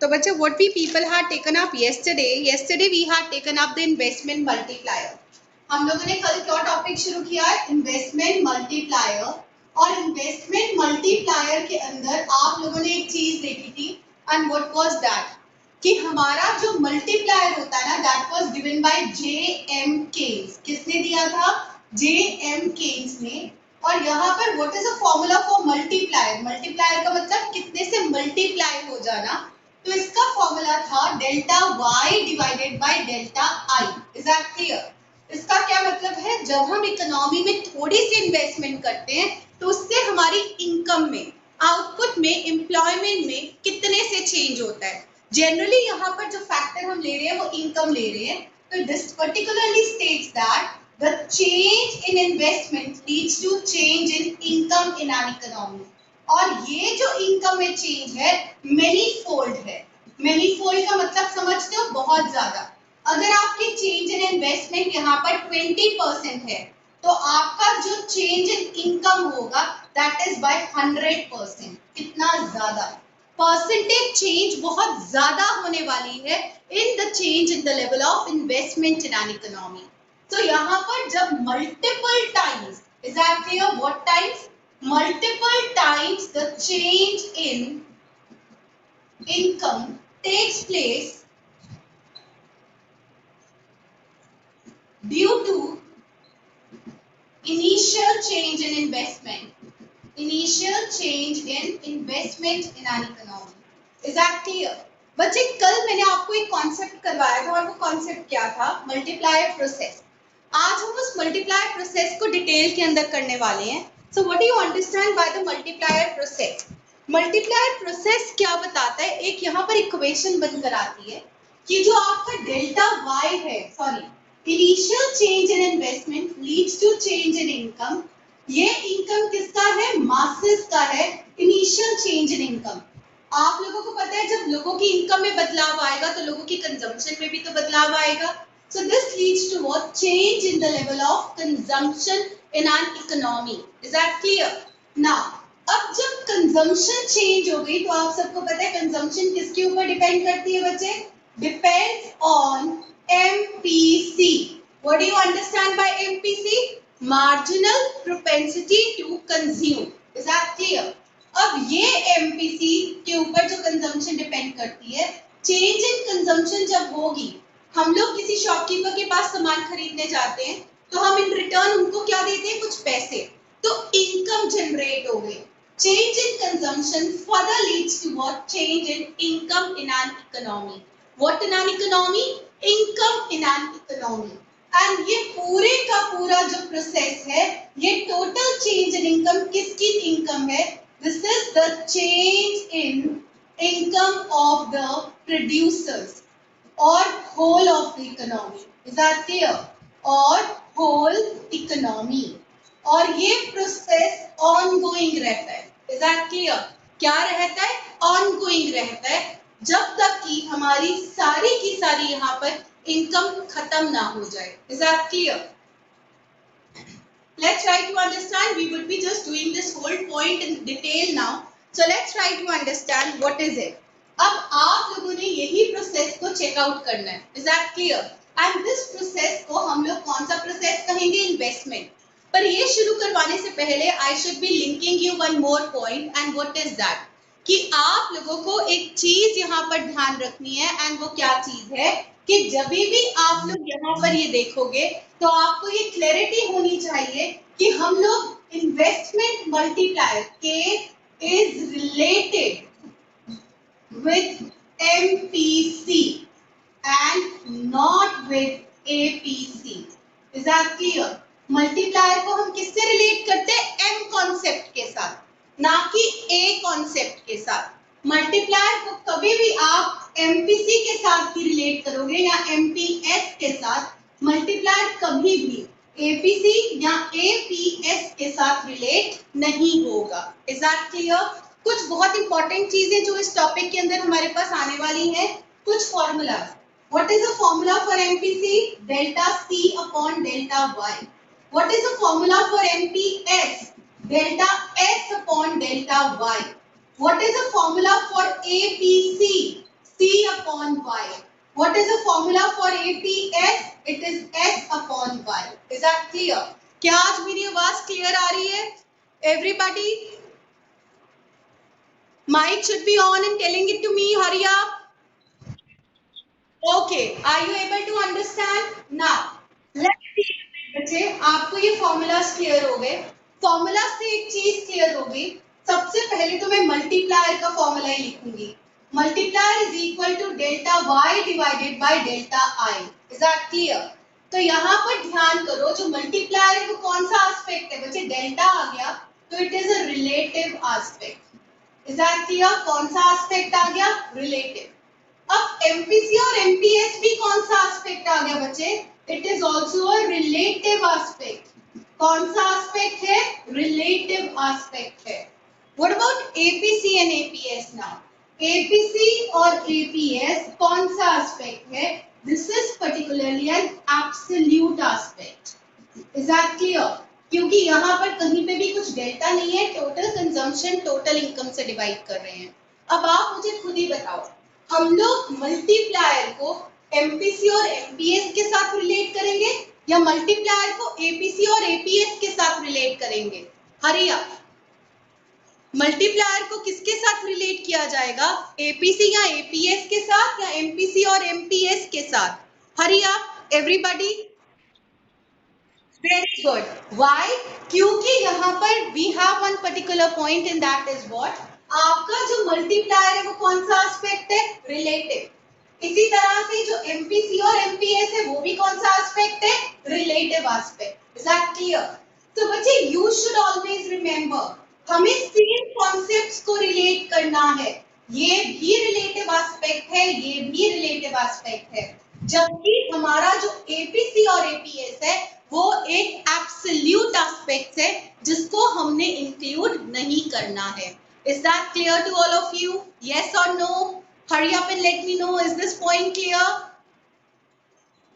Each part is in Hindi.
तो बच्चे what we people had taken up yesterday we had taken up the investment multiplier. हम लोगों ने कल क्या टॉपिक शुरू किया है? Investment multiplier. और इन्वेस्टमेंट मल्टीप्लायर के अंदर आप लोगों ने एक चीज देखी थी एंड व्हाट वाज दैट कि हमारा जो मल्टीप्लायर होता है ना that was given by J M. Keynes. किसने दिया था? जे.एम. केन्स ने. और यहाँ पर what is a formula for multiplier? Multiplier का मतलब कितने से मल्टीप्लाई हो जाना. तो इसका फॉर्मूला था delta y divided by delta i. Is that clear? इसका क्या मतलब है? जब हम इकोनॉमी में थोड़ी सी इन्वेस्टमेंट करते हैं तो उससे हमारी इनकम में, आउटपुट में, एम्प्लॉयमेंट में कितने से चेंज होता है. जनरली यहाँ पर जो फैक्टर हम ले रहे हैं वो इनकम ले रहे हैं. तो this particularly states that the change in investment leads to change in income in an economy. और ये जो इनकम में चेंज है मेनी फोल्ड है. मेनी फोल्ड का मतलब समझते हो? बहुत ज्यादा. अगर आपकी चेंज इन इन्वेस्टमेंट यहाँ पर 20% है तो आपका जो चेंज इन इनकम होगा दैट इज बाय 100%. कितना ज्यादा? परसेंटेज चेंज बहुत ज्यादा होने वाली है in the change in the level of investment in an economy. तो यहाँ पर जब multiple times, is that clear? What times? Multiple times the change in income takes place due to initial change in investment, initial change in investment in an economy. Is that clear? बच्चे कल मैंने आपको एक कॉन्सेप्ट करवाया था और वो कॉन्सेप्ट क्या था? Multiplier process. आज हम उस मल्टीप्लायर प्रोसेस को डिटेल के अंदर करने वाले हैं. So what do you understand by the multiplier process? Multiplier process क्या बताता है? एक यहाँ पर इक्वेशन बनकर आती है कि जो आपका डेल्टा y है, sorry, initial change in investment leads to change in income. ये इनकम किसका है? मासेस का है. Initial change in income. आप लोगों को पता है जब लोगों की इनकम में बदलाव आएगा तो लोगों की कंजम्पशन में भी तो बदलाव आएगा. So this leads to what? Change in the level of consumption in an economy. Is that clear? Now, अब जब consumption change हो गई तो आप सबको पता है consumption किसके ऊपर डिपेंड करती है बच्चे? Depends on MPC. What do you understand by MPC? Marginal propensity to consume. Is that clear? अब ये MPC के ऊपर जो consumption डिपेंड करती है, change in consumption जब होगी, हम लोग किसी शॉपकीपर के पास सामान खरीदने जाते हैं तो हम इन रिटर्न उनको क्या देते हैं? कुछ पैसे. तो इनकम जनरेट हो गई. Change in consumption further leads to what? Change in income in an economy. What in an economy? Income in an economy. And ये पूरे का पूरा जो प्रोसेस है, ये टोटल चेंज इन इनकम किसकी इनकम है? This is the change in income of the producers or whole of the economy. Is that clear? Or whole economy. और ये प्रोसेस ongoing रहता है. Is that clear? क्या रहता है? Ongoing रहता है जब तक कि हमारी सारी की सारी यहाँ पर इनकम खत्म ना हो जाए. Is that clear? Let's try to understand. We would be just doing this whole point in detail now. So let's try to understand what is it. अब आप लोगों ने यही प्रोसेस को चेकआउट करना है. Is that clear? And this process को हम लोग कौन सा प्रोसेस कहेंगे? इन्वेस्टमेंट. पर ये शुरू करवाने से पहले I should be linking you one more point. And what is that? कि आप लोगों को एक चीज यहाँ पर ध्यान रखनी है. एंड वो क्या चीज है? कि जब भी आप लोग यहाँ पर ये देखोगे तो आपको ये क्लैरिटी होनी चाहिए कि हम लोग इन्वेस्टमेंट मल्टीप्लायर के is related with MPC and not with APC. Is that clear? Multiplier को हम किससे रिलेट करते हैं? M कॉन्सेप्ट के साथ, ना कि A कॉन्सेप्ट के साथ. मल्टीप्लायर को कभी भी आप MPC के साथ ही रिलेट करोगे या MPS के साथ. मल्टीप्लायर कभी भी APC या APS के साथ रिलेट नहीं होगा. Is that clear? कुछ बहुत इंपॉर्टेंट चीजें जो इस टॉपिक के अंदर हमारे पास आने वाली हैं. कुछ formula. What is the formula for MPC? Delta C upon delta Y. What is the formula for MPS? Delta S upon delta Y. What is the formula for APC? C upon Y. What is the formula for APS? It is S upon Y. Is that clear? क्या आज मेरी आवाज क्लियर आ रही है? Everybody, mic should be on and telling it to me. Hurry up. Okay, are you able to understand? Now, let's see. बच्चे, आपको ये फॉर्मूलाज क्लियर हो गए. फॉर्मूला से एक चीज क्लियर हो गई. सबसे पहले तो मैं मल्टीप्लायर का फॉर्मूला ही लिखूंगी. Multiplier is equal to delta y divided by delta i. Is that clear? तो यहाँ पर ध्यान करो, जो मल्टीप्लायर है वो कौन सा एस्पेक्ट है बच्चे? डेल्टा आ गया तो it is a relative aspect. Is that clear? कौन सा एस्पेक्ट आ गया? रिलेटिव. अब एमपीसी और एमपीएस भी कौन सा एस्पेक्ट आ गया बच्चे? It is also a relative aspect. कौन सा एस्पेक्ट है? रिलेटिव एस्पेक्ट है. What about APC and APS now? APC और एपीएस कौन सा एस्पेक्ट है? This is particularly an absolute aspect. Is that clear? क्योंकि यहाँ पर कहीं पे भी कुछ डेल्टा नहीं है, टोटल कंजम्पशन टोटल इनकम से डिवाइड कर रहे हैं. अब आप मुझे खुद ही बताओ, हम लोग मल्टीप्लायर को एमपीसी और एमपीएस के साथ रिलेट करेंगे या मल्टीप्लायर को एपीसी और एपीएस के साथ रिलेट करेंगे? Hurry up. मल्टीप्लायर को किसके साथ रिलेट किया जाएगा? एपीसी या एपीएस के साथ या एमपीसी और एमपीएस के साथ? Hurry up everybody. Very good. Why? क्योंकि यहाँ पर we have one particular point and that is what? आपका जो मल्टीप्लायर है वो कौन सा एस्पेक्ट है? रिलेटिव. इसी तरह से जो एमपीसी और एमपीएस है वो भी कौन सा एस्पेक्ट है? Relative aspect. Is that clear? तो बच्चे यू शुड ऑलवेज रिमेंबर, हमें सेम कॉन्सेप्ट्स को रिलेट करना है. ये भी रिलेटिव एस्पेक्ट है, ये भी रिलेटिव एस्पेक्ट है, जबकि हमारा जो एपीसी और एपीएस है वो एक एब्सोल्यूट एस्पेक्ट है जिसको हमने इंक्लूड नहीं करना है. Is that clear to all of you? Yes or no? Hurry up and let me know. Is this point clear?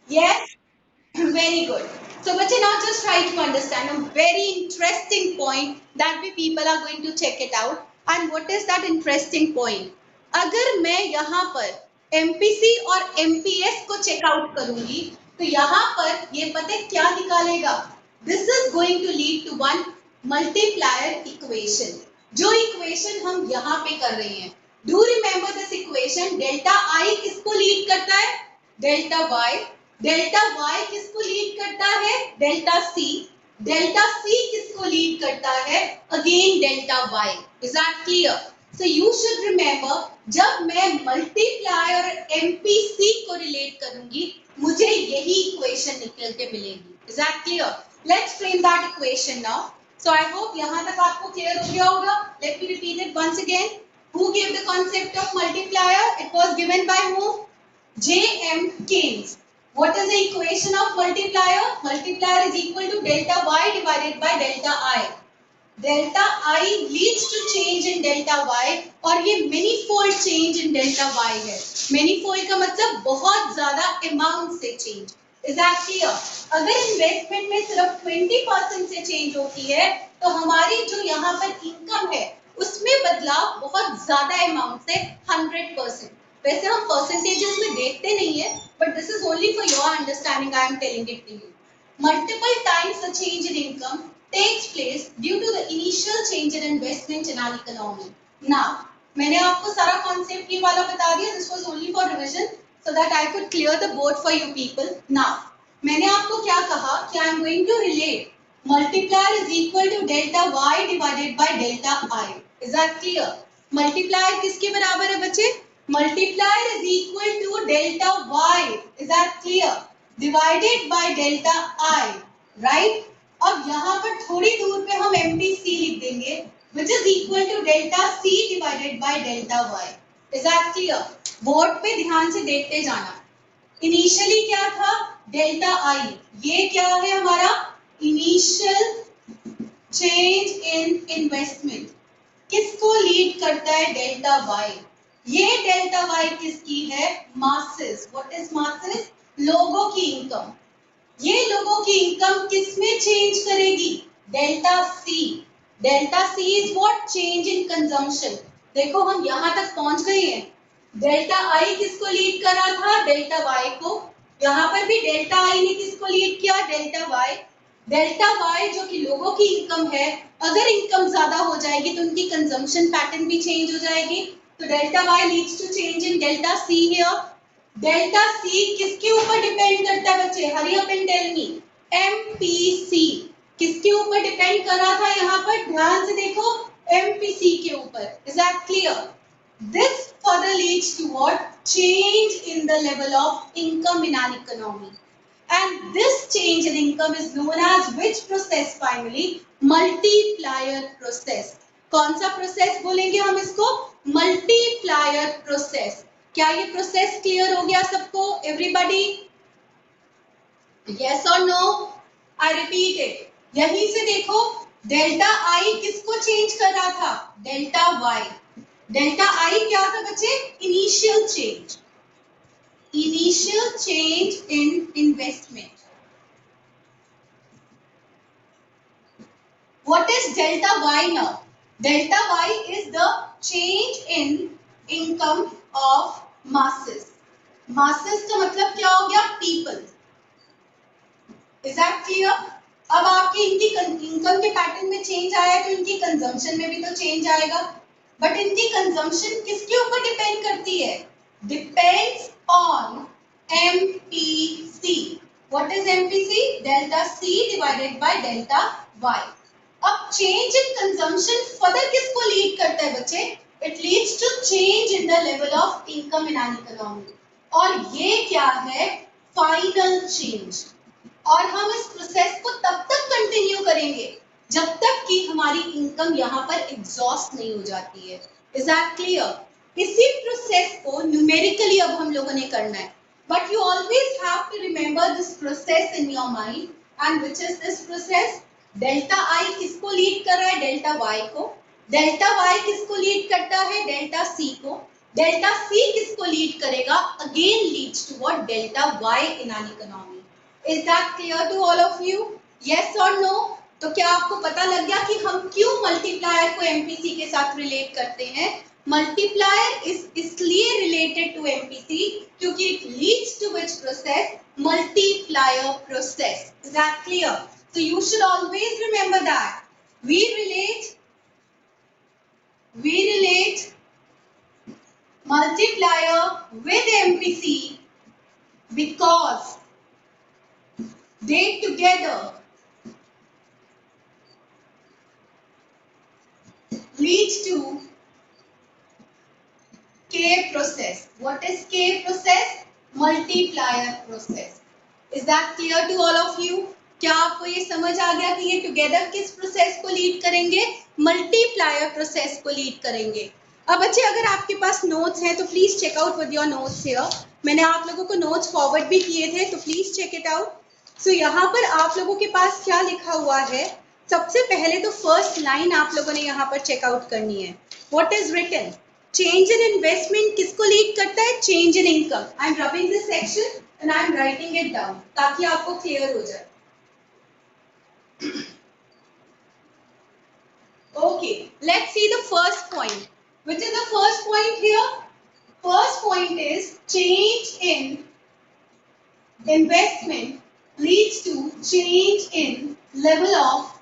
Yes? Very good. So, bache, now just try to understand a very interesting point that we people are going to check it out. And what is that interesting point? अगर मैं यहाँ पर MPC और MPS को चेक आउट करूंगी तो यहाँ पर ये पता है क्या निकालेगा? This is going to lead to one multiplier equation. जो इक्वेशन हम यहाँ पे कर रहे हैं, do remember this equation. Delta I किसको लीड करता है? Delta Y. डेल्टा वाई किसको लीड करता है? Delta C. डेल्टा सी किसको लीड करता है? Again delta Y. Is that clear? So you should remember, जब मैं मल्टीप्लाई और एमपीसी को रिलेट करूंगी मुझे यही इक्वेशन निकल के मिलेगी. Is that clear? Let's frame that equation now. So I hope यहाँ तक आपको क्लियर हो गया होगा. Let me repeat it once again. Who gave the concept of multiplier? It was given by whom? J.M. Keynes. What is the equation of multiplier? Multiplier is equal to delta y divided by delta I. Delta I leads to change in delta y और ये manyfold change in delta y है. Manyfold का मतलब बहुत ज़्यादा amount से change. Is that clear? अगर इन्वेस्टमेंट में सिर्फ 20% से चेंज होती है तो हमारी जो यहाँ पर इनकम है उसमें बदलाव बहुत ज्यादा अमाउंट से 100%. वैसे हम परसेंटेजेस में देखते नहीं है, but this is only for your understanding. I am telling it to you. Multiple times the change in income takes place due to the initial change in investment in our economy. Now मैंने आपको सारा कॉन्सेप्ट ये वाला बता दिया. This was only for revision so that I could clear the board for you people. Now, मैंने आपको क्या कहा कि I am going to relate multiplier is equal to delta y divided by delta I. Is that clear? Multiplier किसके बराबर है बच्चे? Multiplier is equal to delta y. Is that clear? Divided by delta I. Right? अब यहाँ पर थोड़ी दूर पे हम MPC लिख देंगे, which is equal to delta C divided by delta y. Is that clear? Board पे ध्यान से देखते जाना. इनिशियली क्या था? Delta I. ये क्या है हमारा? Initial change in investment. किसको लीड करता है? Delta Y. ये डेल्टा वाई किसकी है? मासेस. What is masses? लोगों की इनकम. ये लोगों की इनकम किसमें चेंज करेगी? Delta C. Delta C is what? Change in consumption. देखो हम यहाँ तक पहुंच गए हैं. डेल्टा आई किसको लीड कर रहा था? डेल्टा वाई को। यहाँ पर भी डेल्टा आई ने किसको लीड किया? Delta Y. डेल्टा वाई जो कि लोगों की इनकम है, अगर इनकम ज्यादा हो जाएगी तो उनकी कंजम्पशन पैटर्न भी चेंज हो जाएगी। तो delta Y leads to change in delta C here. Delta C किसके ऊपर डिपेंड करता है बच्चे? Hurry up and tell me. MPC किसके ऊपर डिपेंड कर रहा था? यहाँ पर ध्यान से देखो, एमपीसी के ऊपर। Is that clear? This further leads to what? Change in the level of income in an economy. And this change in income is known as which process finally? Multiplier process. कौन सा प्रोसेस बोलेंगे हम इसको? Multiplier process. क्या ये प्रोसेस क्लियर हो गया सबको? एवरीबॉडी यस और नो? आई रिपीट इट, यहीं से देखो, डेल्टा आई किसको चेंज कर रहा था? Delta Y. डेल्टा आई क्या था बच्चे? Initial change. Initial change in investment. What is delta y now? Delta y is the change in income of masses. Masses का मतलब क्या हो गया? People. Is that clear? अब आपकी इनकी इनकम के पैटर्न में चेंज आया तो इनकी कंजम्पशन में भी तो चेंज आएगा। बट इनकी कंजम्पशन किसके ऊपर डिपेंड करती है? Depends on MPC. What is MPC? Delta C divided by delta Y. अब चेंज इन कंजम्पशन फर्दर किसको लीड करता है बच्चे? It leads to change in the level of income in an economy. और ये क्या है? Final change. और हम इस प्रोसेस को तब तक कंटिन्यू करेंगे जब तक कि हमारी इनकम यहाँ पर एग्जॉस्ट नहीं हो जाती है। Is that clear? इसी प्रोसेस को न्यूमेरिकली अब हम लोगों ने करना है, but you always have to remember this process in your mind. And which is this process? Delta I किसको लीड कर रहा है? डेल्टा वाई को। डेल्टा वाई किसको लीड करता है? डेल्टा सी को। डेल्टा सी किसको लीड करेगा? Again leads to what? Delta Y in an economy. Is that clear to all of you? Yes or no? तो क्या आपको पता लग गया कि हम क्यों मल्टीप्लायर को एमपीसी के साथ रिलेट करते हैं? मल्टीप्लायर इसलिए रिलेटेड टू एमपीसी क्योंकि it leads to which process? Multiplier process. Is that clear? So you should always remember that we relate multiplier with MPC because they together leads to K process. What is K process? Multiplier process. Is that clear to all of you? क्या आपको ये समझ आ गया कि ये टुगेदर किस प्रोसेस को लीड करेंगे? मल्टीप्लायर प्रोसेस को लीड करेंगे। अब बच्चे अगर आपके पास नोट्स हैं तो please check out with your notes here. मैंने आप लोगों को नोट्स फॉरवर्ड भी किए थे, तो प्लीज चेक इट आउट। सो यहाँ पर आप लोगों के पास क्या लिखा हुआ है? सबसे पहले तो फर्स्ट लाइन आप लोगों ने यहाँ पर चेकआउट करनी है। What is written? Change in investment किसको लीड करता है? Change in income. I am rubbing this section and I am writing it down ताकि आपको क्लियर हो जाए। Okay, let's see the first point. Which is the first point here? First point is change in investment leads to change in level of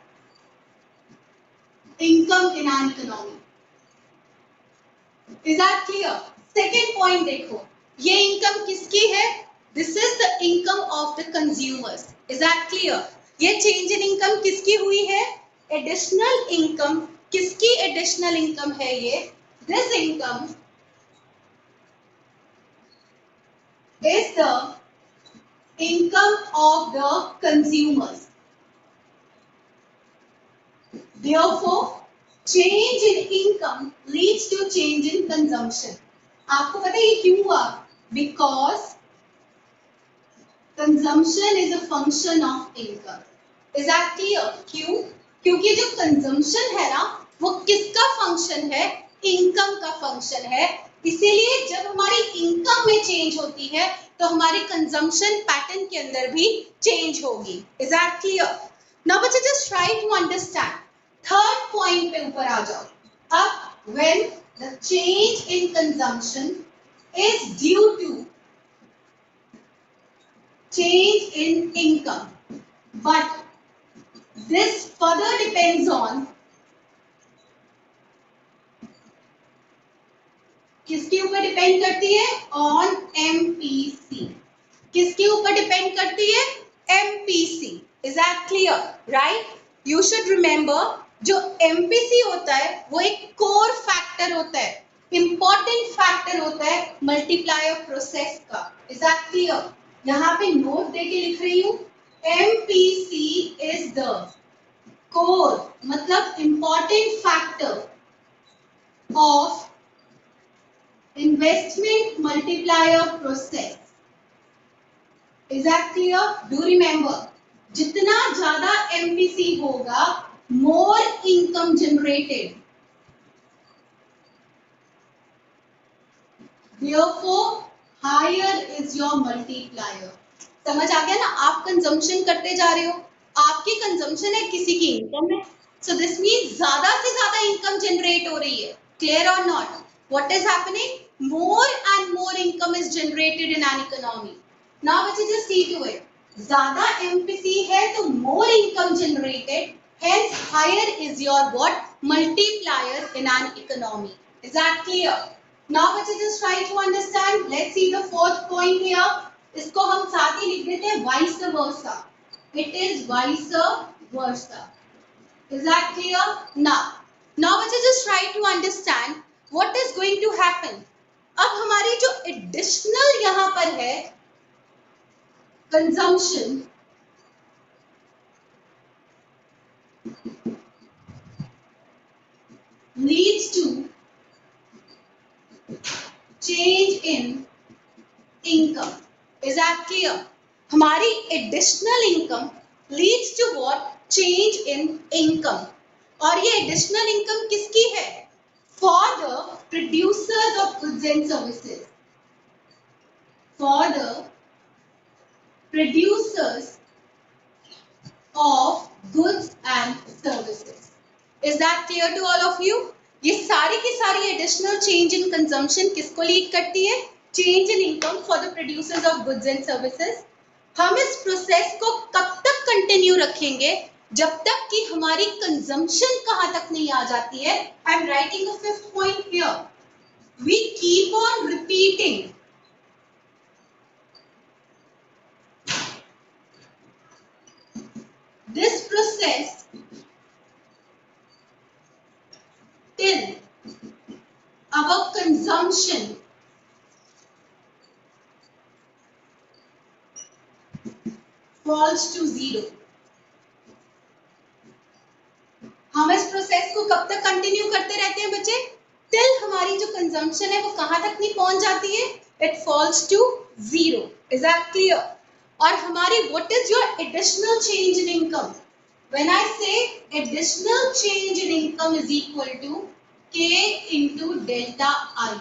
income in an economy. Is that clear? Second point देखो, ये income किसकी है? This is the income of the consumers. Is that clear? ये change in income किसकी हुई है? Additional income. किसकी additional income है ये? This income is the income of the consumers. Therefore, change in income leads to change in consumption. आपको पता है ये क्यों हुआ? Because consumption is a function of income. Is that clear? क्यों? क्योंकि जो consumption है ना, वो किसका फंक्शन है? इनकम का फंक्शन है। इसीलिए जब हमारी इनकम में चेंज होती है तो हमारी कंजम्पशन पैटर्न के अंदर भी चेंज होगी। Is that clear? नाउ बच्चे just try to understand. Third point पे ऊपर आ जाओ। अब when the change in consumption is due to change in income, but this further depends on किसके ऊपर डिपेंड करती है? On MPC. किसके ऊपर डिपेंड करती है? MPC. Is that clear? Right, you should remember जो एमपीसी होता है वो एक कोर फैक्टर होता है, इंपॉर्टेंट फैक्टर होता है मल्टीप्लायर प्रोसेस का। Is that clear? यहाँ पे नोट देके लिख रही हूँ, एमपीसी इज द कोर मतलब important factor of investment multiplier process. Is that clear? Do remember, जितना ज्यादा MPC होगा, more income generated. Therefore, higher is your multiplier. समझ आ गया ना? आप कंजम्पशन करते जा रहे हो, आपकी कंजम्पशन है, किसी की इनकम है, so this means ज्यादा से ज्यादा इनकम जनरेट हो रही है। Clear or not? What is happening? More and more income is generated in an economy. Now बच्चे just see to it. ज्यादा MPC है तो more income generated, hence higher is your what? Multiplier in an economy. Is that clear? Now बच्चे just try to understand. Let's see the fourth point here. इसको हम साथ ही लिख देते हैं vice versa. It is vice versa. Is that clear? Now बच्चे just try to understand what is going to happen. अब हमारी जो एडिशनल यहां पर है consumption, leads to change in income. Is that clear? हमारी additional income leads to what? Change in income. और ये एडिशनल इनकम किसकी है? For the producers of goods and services. For the producers of goods and services. Is that clear to all of you? ये सारी की सारी एडिशनल चेंज इन कंजम्पशन किसको लीड करती है? Change in income for the producers of goods and services. हम इस प्रोसेस को कब तक कंटिन्यू रखेंगे? जब तक कि हमारी कंजम्पशन कहां तक नहीं आ जाती है। I am writing a fifth point here, we keep on repeating this process till our consumption falls to zero. हम इस प्रोसेस को कब तक कंटिन्यू करते रहते हैं बच्चे? टिल हमारी जो कंजम्पशन है वो कहां तक नहीं पहुंच जाती है? It falls to zero. Is that clear? और हमारी what is your additional change in income? When I say additional change in income is equal to K into delta I.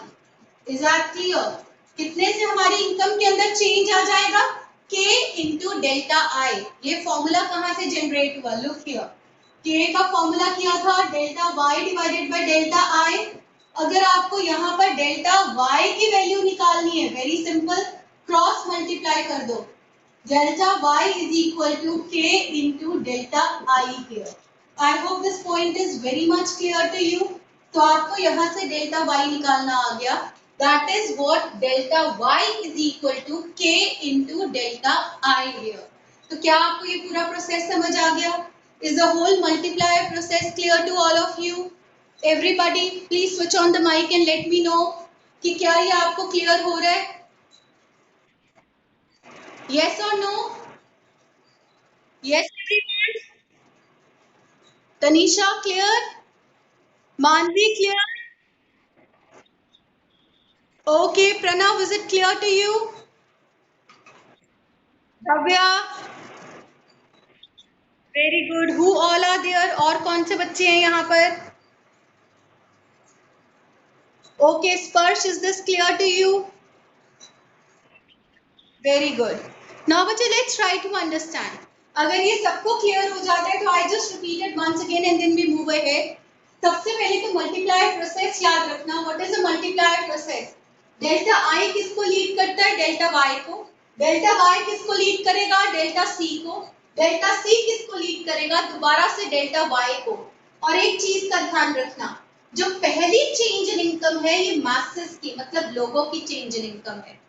Is that clear? कितने से हमारी इनकम के अंदर चेंज आ जाएगा? K into delta I. ये फॉर्मूला कहां से जनरेट हुआ? लुक हियर, K का फॉर्मूला किया था delta y divided by delta I। अगर आपको यहाँ पर डेल्टा y की वैल्यू निकालनी है, वेरी सिंपल, क्रॉस मल्टीप्लाई कर दो, delta y is equal to K into delta I here. I hope this point is very much clear to you. तो आपको यहाँ से डेल्टा y निकालना आ गया, that is what delta y is equal to K into delta I here. तो क्या आपको ये पूरा प्रोसेस समझ आ गया? Is the whole multiplier process clear to all of you? Everybody, please switch on the mic and let me know कि क्या ये आपको clear हो रहा है? Yes or no? Yes, everyone. Tanisha, clear? Manvi, clear? Okay, Pranav, is it clear to you? Davya, very good. Who all are there? और कौन से बच्चे हैं यहाँ पर? Okay, Sparsh, is this clear to you? Very good. Now बच्चे let's try to understand. अगर ये सबको क्लियर हो जाता है तो I just repeat it once again and then we move ahead. सबसे पहले तो मल्टीप्लायर प्रोसेस याद रखना. What is a multiplier process? Delta I किसको लीड करता है? डेल्टा वाई को। डेल्टा वाई किसको लीड करेगा? डेल्टा सी को। डेल्टा सी किसको लीड करेगा? दोबारा से डेल्टा वाई को। और एक चीज का ध्यान रखना, जो पहली चेंज इन इनकम है ये मासेस की, मतलब लोगों की चेंज इन इनकम है।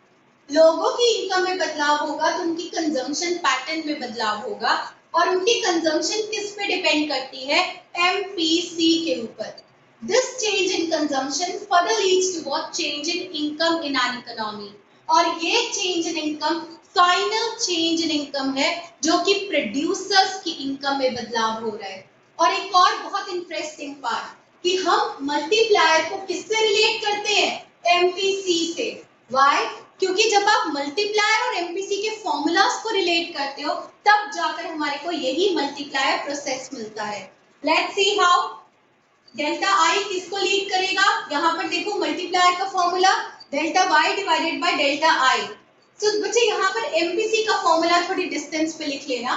लोगों की इनकम में बदलाव होगा तो उनकी कंजम्पशन पैटर्न में बदलाव होगा, और उनकी कंजम्पशन किस पे डिपेंड करती है? एमपीसी के ऊपर। This change in consumption further leads to what? Change in income in an economy. और ये change in income final change in income है जो कि प्रोड्यूसर्स की इनकम में बदलाव हो रहा है। और एक और बहुत इंटरेस्टिंग पार्ट कि हम मल्टीप्लायर को किससे रिलेट करते हैं? एमपीसी से। व्हाई? क्योंकि जब आप मल्टीप्लायर और एमपीसी के फॉर्मूलाज को रिलेट करते हो तब जाकर हमारे को यही मल्टीप्लायर प्रोसेस मिलता है। Let's see how. Delta I किसको लीड करेगा? यहाँ पर देखो मल्टीप्लायर का formula delta Y divided by delta I. So बच्चे यहाँ पर एमपीसी का फॉर्मूला थोड़ी डिस्टेंस पे लिख लेना,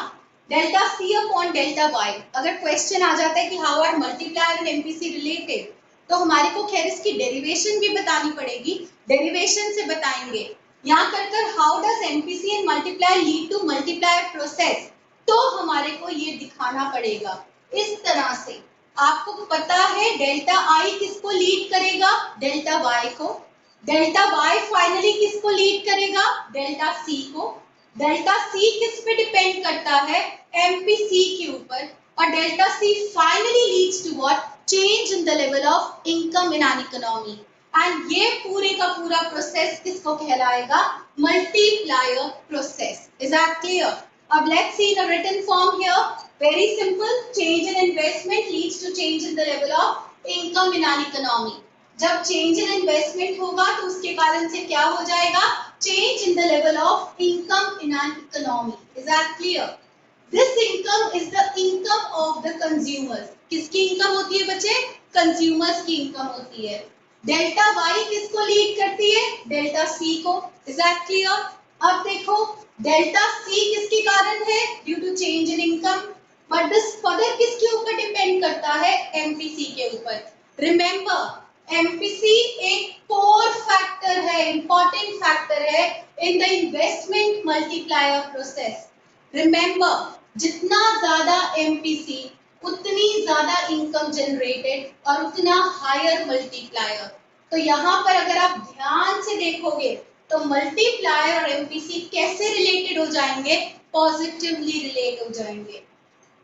delta C upon delta Y. अगर क्वेश्चन आ जाता है कि how are multiplier and MPC related, तो हमारे को खैर इसकी डेरिवेशन भी बतानी पड़ेगी, डेरिवेशन से बताएंगे। यहाँ कर how does MPC and multiplier lead to multiplier process, तो हमारे को ये दिखाना पड़ेगा इस तरह से। आपको पता है डेल्टा आई किसको लीड करेगा? डेल्टा वाई को। डेल्टा वाई फाइनली किसको लीड करेगा? डेल्टा सी को। डेल्टा सी किस पे डिपेंड करता है? एमपीसी के ऊपर। और delta C finally leads to what? Change in the level of income in an economy. And ये पूरे का पूरा प्रोसेस किसको कहलाएगा? Multiplier process. Is that clear? अब let's see the written form here. Very simple. Change in investment leads to change in the level of income in an economy. जब change in investment होगा तो उसके कारण से क्या हो जाएगा? Change in the level of income in an economy. Is that clear? This income is the income of the consumers. किसकी income होती है बच्चे? Consumers की income होती है। डेल्टा वाई किसको लीड करती है? डेल्टा सी को। Is that clear? अब देखो डेल्टा सी किसके कारण है? Due to change in income. But this further किसके ऊपर डिपेंड करता है? एमपीसी के ऊपर। रिमेंबर एमपीसी एक कोर फैक्टर है, इंपॉर्टेंट फैक्टर है in the investment multiplier process. Remember जितना ज्यादा एमपीसी उतनी ज्यादा इनकम जनरेटेड और उतना हायर मल्टीप्लायर। तो यहाँ पर अगर आप ध्यान से देखोगे तो मल्टीप्लायर और एमपीसी कैसे रिलेटेड हो जाएंगे? पॉजिटिवली रिलेट हो जाएंगे।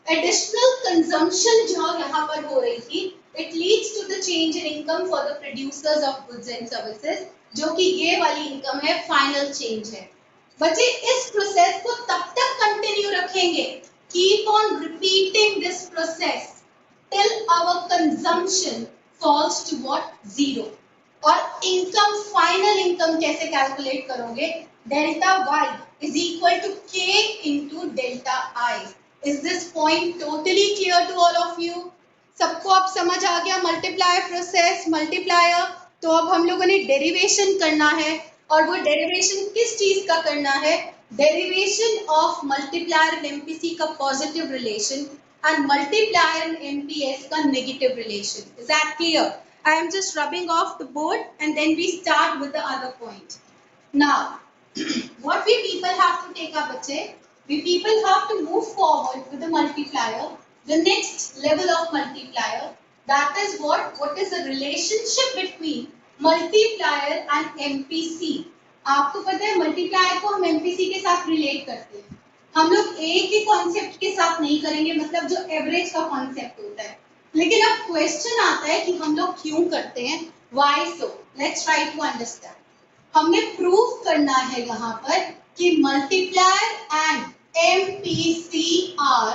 एडिशनल कंजम्पशन जो यहाँ पर हो रही थी, it leads to the change in income for the producers of goods and services, जो कि ये वाली इनकम है, फाइनल चेंज है। बच्चे इस प्रोसेस को तब तक कंटिन्यू रखेंगे, keep on repeating this process till our consumption falls to what? Zero. और इनकम, फाइनल इनकम कैसे कैलकुलेट करोगे? Delta Y is equal to K into delta I. Is this point totally clear to all of you? सबको अब समझ आ गया मल्टीप्लायर प्रोसेस, मल्टीप्लायर। तो अब हम लोगों ने डेरिवेशन करना है, और वो डेरिवेशन किस चीज का करना है? Derivation of multiplier and MPC का positive relation and multiplier and MPS का negative relation. Is that clear? I am just rubbing off the board and then we start with the other point. Now, what we people have to take up, बच्चे, we people have to move forward with the multiplier, the next level of multiplier, that is what is the relationship between multiplier and MPC। आपको पता है मल्टीप्लायर को हम MPC के साथ रिलेट करते हैं, हम लोग एक ही कॉन्सेप्ट के साथ नहीं करेंगे, मतलब जो एवरेज का कॉन्सेप्ट होता है। लेकिन अब क्वेश्चन आता है कि हम लोग क्यों करते हैं, why so? Let's try to understand। हमने प्रूव करना है यहाँ पर कि multiplier and MPC are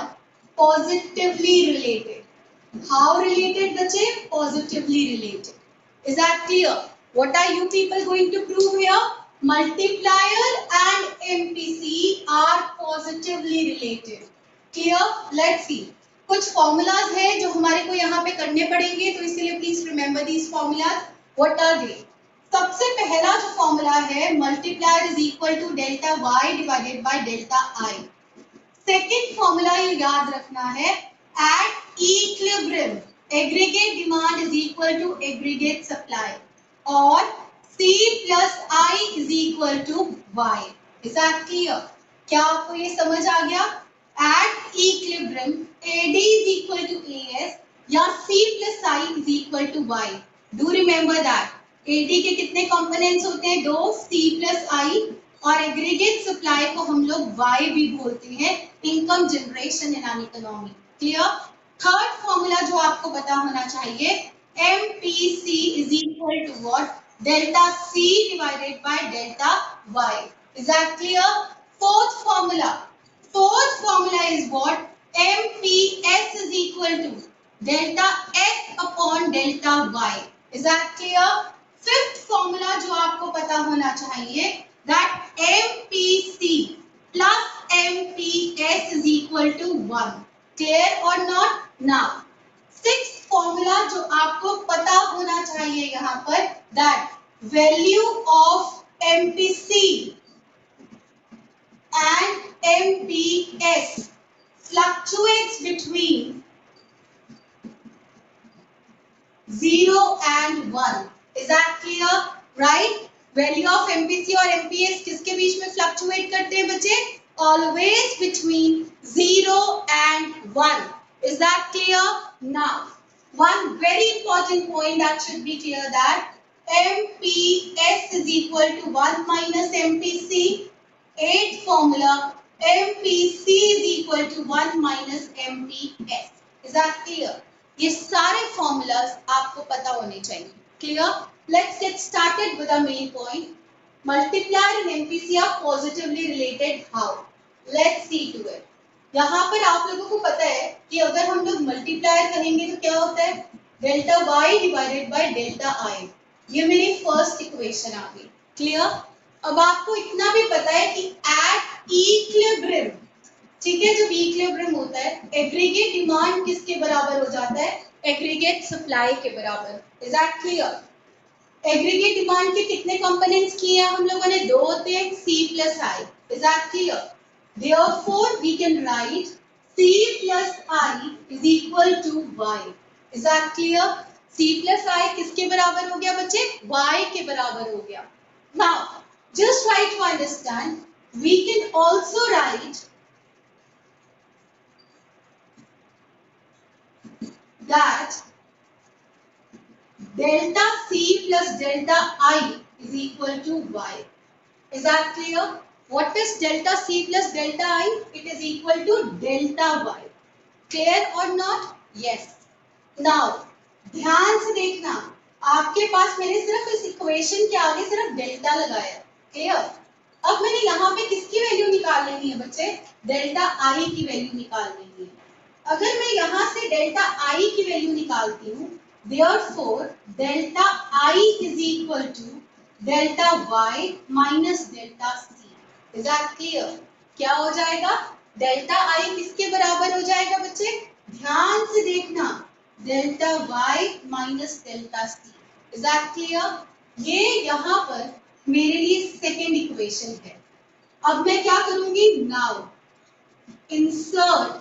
positively related. How related बच्चे? Positively related. Is that clear? What are you people going to prove here? Multiplier and MPC are positively related. Clear? Let's see. कुछ formulas है जो हमारे को यहाँ पे करने पड़ेंगे, तो इसलिए please remember these formulas. What are they? सबसे पहला जो फॉर्मूला है, multiplier is equal to delta Y divided by delta I. Second formula ये याद रखना है, at equilibrium aggregate demand is equal to aggregate supply, और C plus I is equal to y. Is that clear? क्या आपको ये समझ आ गया? At equilibrium, AD is equal to AS या C plus I is equal to y. Do remember that. AD के कितने कंपोनेंट्स होते हैं? दो, C plus I, और एग्रीगेट सप्लाई को हम लोग Y भी बोलते हैं. Income generation in an economy. Clear? Third formula जो आपको पता होना चाहिए, MPC is equal to what? Delta C divided by delta Y. Is that clear? Fourth formula is what? MPS is equal to delta S upon delta Y. Is that clear? Fifth formula जो आपको पता होना चाहिए, that MPC plus MPS is equal to 1. Clear or not? Now, sixth formula जो आपको पता होना चाहिए यहाँ पर, that value of MPC and MPS fluctuates between 0 and 1. Is that clear? Right? Value of MPC और MPS किसके बीच में fluctuate करते हैं बच्चे? Always between 0 and 1. Is that clear? Now, one very important point that should be clear, that MPS is equal to 1 minus MPC. Eighth formula, MPC is equal to 1 minus MPS. Is that clear? ये सारे formulas आपको पता होने चाहिए. Clear? Let's get started with the main point. Multiplier and MPC are positively related. How? Let's see to it. यहाँ पर आप लोगों को पता है कि अगर हम लोग मल्टीप्लायर करेंगे तो क्या होता है? Delta y divided by delta i. ये मेरी फर्स्ट इक्वेशन आ गई. क्लियर? अब आपको इतना भी पता है कि एट इक्विलिब्रियम, ठीक है, जब इक्विलिब्रियम होता है, एग्रीगेट डिमांड किसके बराबर हो जाता है? एग्रीगेट सप्लाई के बराबर. Is that clear? Aggregate demand के कितने कंपोनेंट्स किए हैं हम लोगों ने? दो होते हैं, C plus I. Is that clear? Therefore, we can write C plus I is equal to Y. Is that clear? C plus I किसके बराबर हो गया बच्चे? Y के बराबर हो गया. Now, just try to understand. We can also write that delta C plus delta I is equal to Y. Is that clear? What is delta C plus delta I? It is equal to delta Y. Clear or not? Yes. Now, ध्यान से देखना, आपके पास मैंने सिर्फ इस इक्वेशन के आगे सिर्फ डेल्टा लगाया. क्लियर? अब मैंने यहाँ पे किसकी वैल्यू निकाल लेनी है बच्चे? डेल्टा I की वैल्यू निकाल लेनी है. अगर मैं यहाँ से डेल्टा I की वैल्यू निकालती हूँ, therefore delta I is equal to delta Y minus delta C. Is that clear? क्या हो जाएगा? डेल्टा I किसके बराबर हो जाएगा बच्चे? ध्यान से देखना, delta Y minus delta C. Is that clear? ये यहाँ पर मेरे लिए सेकेंड इक्वेशन है. अब मैं क्या करूंगी? Now insert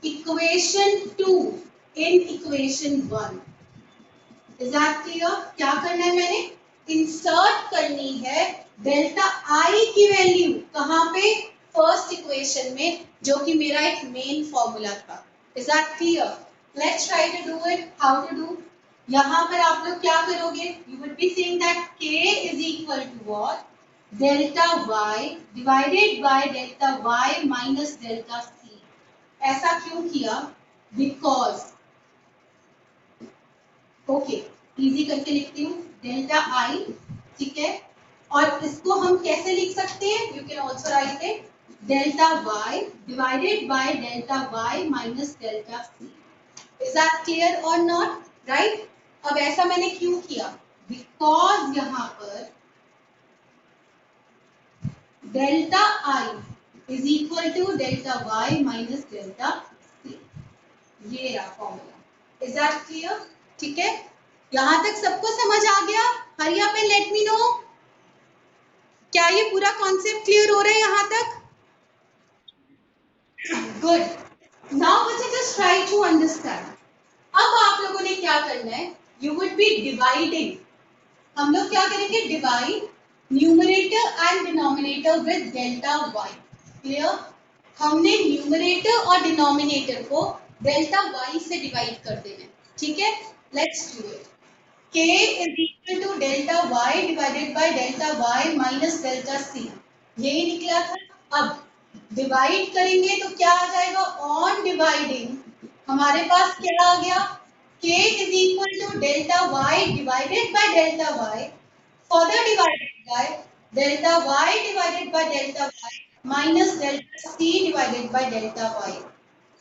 equation 2 in equation 1. Is that clear? क्या करना है मैंने? इंसर्ट करनी है डेल्टा I की वैल्यू. कहाँ पे? फर्स्ट इक्वेशन में, जो कि मेरा एक मेन फॉर्मूला था. Is that clear? Let's try to do it. How to do? यहाँ पर आप लोग क्या करोगे? You would be saying that K is equal to what? Delta Y divided by delta Y minus delta C. ऐसा क्यों किया? Because, okay, easy करके लिखती हूँ, डेल्टा I, ठीक है, और इसको हम कैसे लिख सकते हैं? You can also write it delta Y divided by delta Y minus delta C. Is that clear or not? Right? अब ऐसा मैंने क्यों किया? Because यहाँ पर delta I is equal to delta Y minus delta C. ये रहा फॉर्मूला. Is that clear? ठीक है, यहाँ तक सबको समझ आ गया? Hurry up and let me know. क्या ये पूरा कॉन्सेप्ट क्लियर हो रहा है यहाँ तक? गुड. नाउ बच्चे जस्ट ट्राई टू अंडरस्टैंड. अब आप लोगों ने क्या करना है? You would be dividing. हम लोग क्या करेंगे, divide numerator and denominator with delta Y. Clear? हमने न्यूमरेटर और डिनोमिनेटर को डेल्टा वाई से डिवाइड कर देना है, ठीक है? Let's do it. k is equal to delta y divided by delta y minus delta c, यही निकला था। अब डिवाइड करेंगे तो क्या आ जाएगा, ऑन डिवाइडिंग हमारे पास क्या आ गया, k is equal to delta y divided by delta y further divided by delta y divided by delta y minus delta c divided by delta y।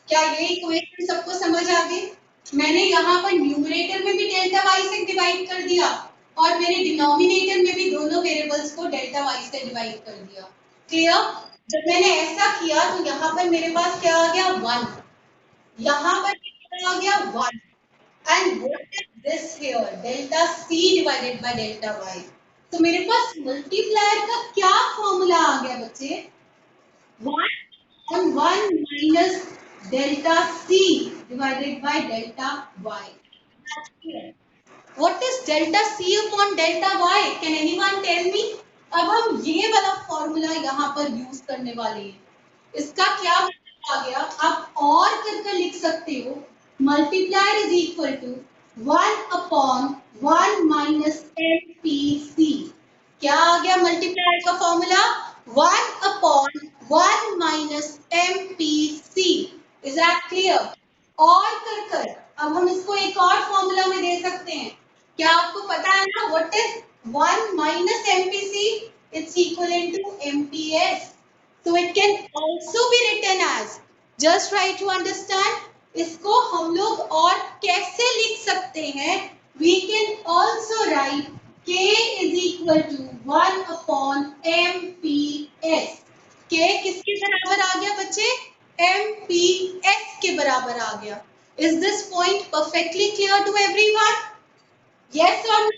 क्या ये इक्वेशन सबको समझ आ गई? मैंने यहाँ पर न्यूमरेटर में भी डेल्टा वाई से डिवाइड कर दिया और मैंने डिनोमिनेटर में भी दोनों वेरिएबल्स को डेल्टा वाई से डिवाइड कर दिया। क्लियर? जब मैंने ऐसा किया तो यहाँ पर मेरे पास क्या आ गया, 1, यहाँ पर क्या आ गया, 1, and what is this here, delta C divided by delta Y. तो मेरे पास मल्टीप्लायर का क्या फॉर्मूला आ गया बच्चे, 1 on 1 minus delta c divided by delta y. What is delta c upon delta y? Can anyone tell me? अब हम ये वाला फॉर्मूला यहाँ पर यूज करने वाले हैं। इसका क्या मतलब आ गया, आप और करके लिख सकते हो, multiplier is equal to 1 upon 1 minus MPC। क्या आ गया मल्टीप्लायर का formula, 1 upon 1 minus MPC। Is that clear? और कर अब हम इसको एक और फॉर्मूला में दे सकते हैं। क्या आपको पता है ना, what is 1 minus MPC? It's equivalent to MPS. So it can also be written as, just try to understand, इसको हम लोग और कैसे लिख सकते हैं, we can also write K is equal to 1 upon MPS। K किसके बराबर आ गया बच्चे, MPS के बराबर आ गया। Is this point perfectly clear to everyone? Yes or no?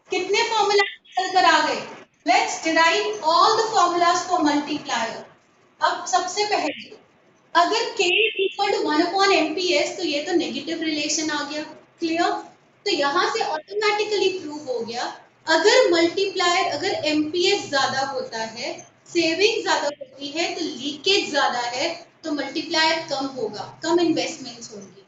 कितने फॉर्मूला निकल कर आ गए? Let's derive all the formulas for multiplier. अब सबसे पहले अगर k equal to 1 upon MPS तो ये तो नेगेटिव रिलेशन आ गया। क्लियर? तो यहाँ से ऑटोमेटिकली प्रूव हो गया, अगर मल्टीप्लायर, अगर MPS ज्यादा होता है, सेविंग ज्यादा होती है, तो लीकेज ज्यादा है, तो मल्टीप्लायर कम होगा, कम इन्वेस्टमेंट्स होंगी,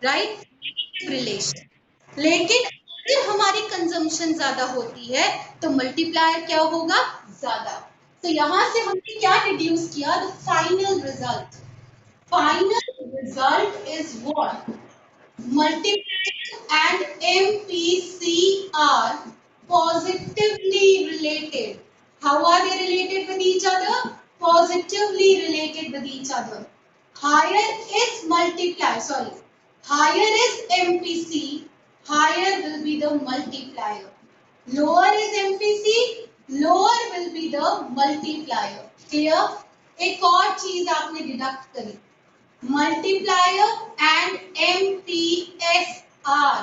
राइट? Negative relation. लेकिन अगर हमारी कंजम्पशन ज्यादा होती है तो मल्टीप्लायर क्या होगा, ज्यादा। तो यहाँ से हमने क्या डिड्यूस किया, the final result. Final result is what? Multiplier and MPC are positively related. How are they related with each other? Positively related with each other. Higher is multiplier, sorry. Higher is MPC, higher will be the multiplier. Lower is MPC, lower will be the multiplier. Clear? एक और चीज आपने डिडक्ट करी, multiplier and MPS are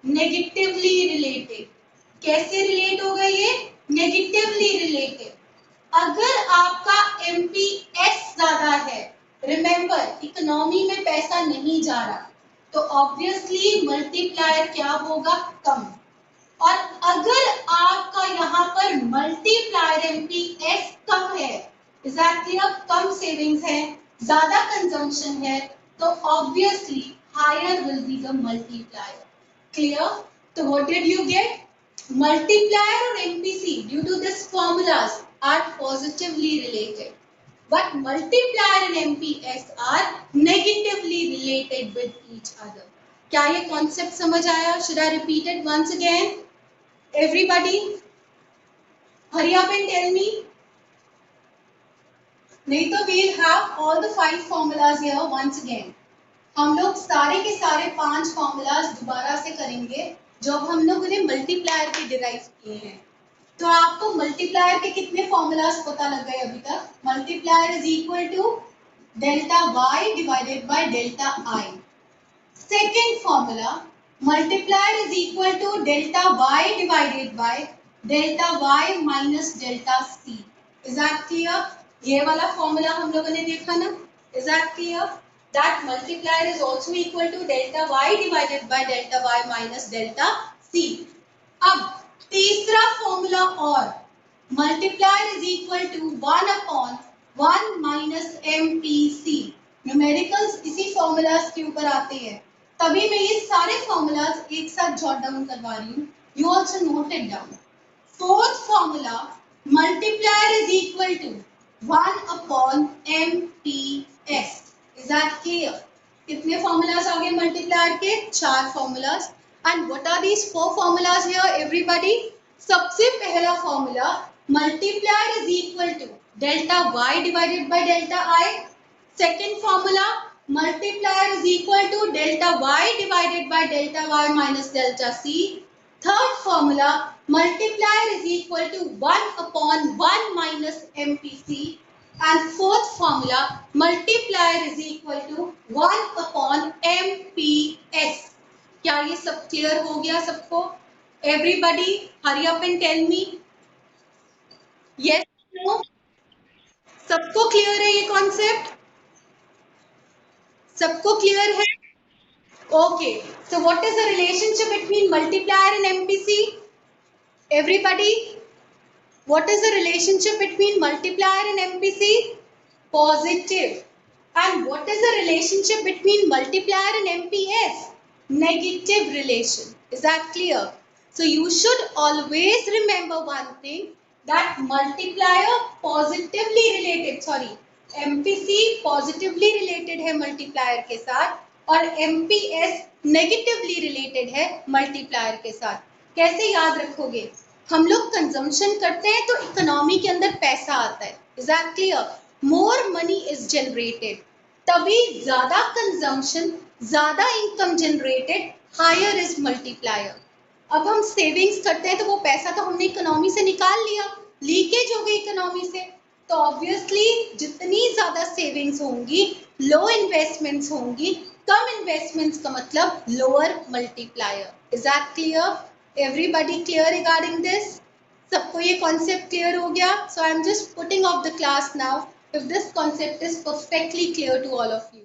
negatively related। कैसे रिलेट हो गए ये, नेगेटिवली रिलेटेड। अगर आपका MPS ज्यादा है, रिमेंबर इकोनॉमी में पैसा नहीं जा रहा, तो ऑब्वियसली मल्टीप्लायर क्या होगा, कम। और अगर आपका यहाँ पर मल्टीप्लायर MPS कम है, एग्जैक्टली कम सेविंग्स है, ज्यादा कंजम्पशन है, तो obviously higher will be the multiplier. Clear? तो what did you get, multiplier और MPC due to this formulas are positively related, but multiplier and MPS are negatively related with each other। क्या ये कॉन्सेप्ट समझ आया? Should I repeat it once again? Everybody, hurry up and tell me. नहीं तो we'll have all the 5 formulas here once again। हम लोग सारे के सारे 5 formulas दोबारा से करेंगे जो हम लोगों ने मल्टीप्लायर के डिराइव किए हैं। तो आपको मल्टीप्लायर के कितने formulas पता लग गए अभी तक? Multiplier is equal to delta y divided by delta i। Second formula, multiplier is equal to delta y divided by delta y minus delta c। Is that clear? ये वाला फॉर्मूला हम लोगों ने देखा ना, is that clear? That multiplier is also equal to delta y divided by delta y minus delta c। अब तीसरा फॉर्मूला और multiplier is equal to 1/1 minus MPC। Numericals इसी फॉर्मूलाज के ऊपर आते हैं, तभी मैं ये सारे फॉर्मूलाज एक साथ जॉट डाउन करवा रही हूँ। You also note it down. Fourth formula, multiplier is equal to 1/MPS। Is that clear? कितने फॉर्मूलाज आ गए मल्टीप्लायर के? 4 formulas. And what are these 4 formulas here everybody? सबसे पहला formula, multiplier is equal to delta y divided by delta i। Second formula, multiplier is equal to delta y divided by delta y minus delta c. Third formula, multiplier is equal to 1/1 minus MPC. And fourth formula, multiplier is equal to 1/MPS. क्या ये सब क्लियर हो गया सबको? Everybody, hurry up and tell me. Yes, no? सबको क्लियर है ये कॉन्सेप्ट? सबको क्लियर है? Okay, so what is the relationship between multiplier and MPC? Everybody, what is the relationship between multiplier and MPC? Positive. And what is the relationship between multiplier and MPS? Negative relation. Is that clear? So you should always remember one thing, that multiplier positively related, MPC positively related है multiplier के साथ और MPS negatively related है multiplier के साथ। कैसे याद रखोगे? हम लोग कंजम्पशन करते हैं तो इकोनॉमी के अंदर पैसा आता है। Is that clear? More money is generated, तभी ज्यादा कंजम्पशन, ज्यादा income generated, higher is multiplier. अब हम सेविंग्स करते हैं तो वो पैसा तो हमने इकोनॉमी से निकाल लिया, लीकेज हो गई इकोनॉमी से, तो ऑब्वियसली जितनी ज्यादा सेविंग्स होंगी, लो इन्वेस्टमेंट्स होंगी, कम इन्वेस्टमेंट्स का मतलब lower multiplier. Is that clear? Everybody clear regarding this? सबको ये कॉन्सेप्ट क्लियर हो गया? So I am just putting off the class now, if this concept is perfectly clear to all of you.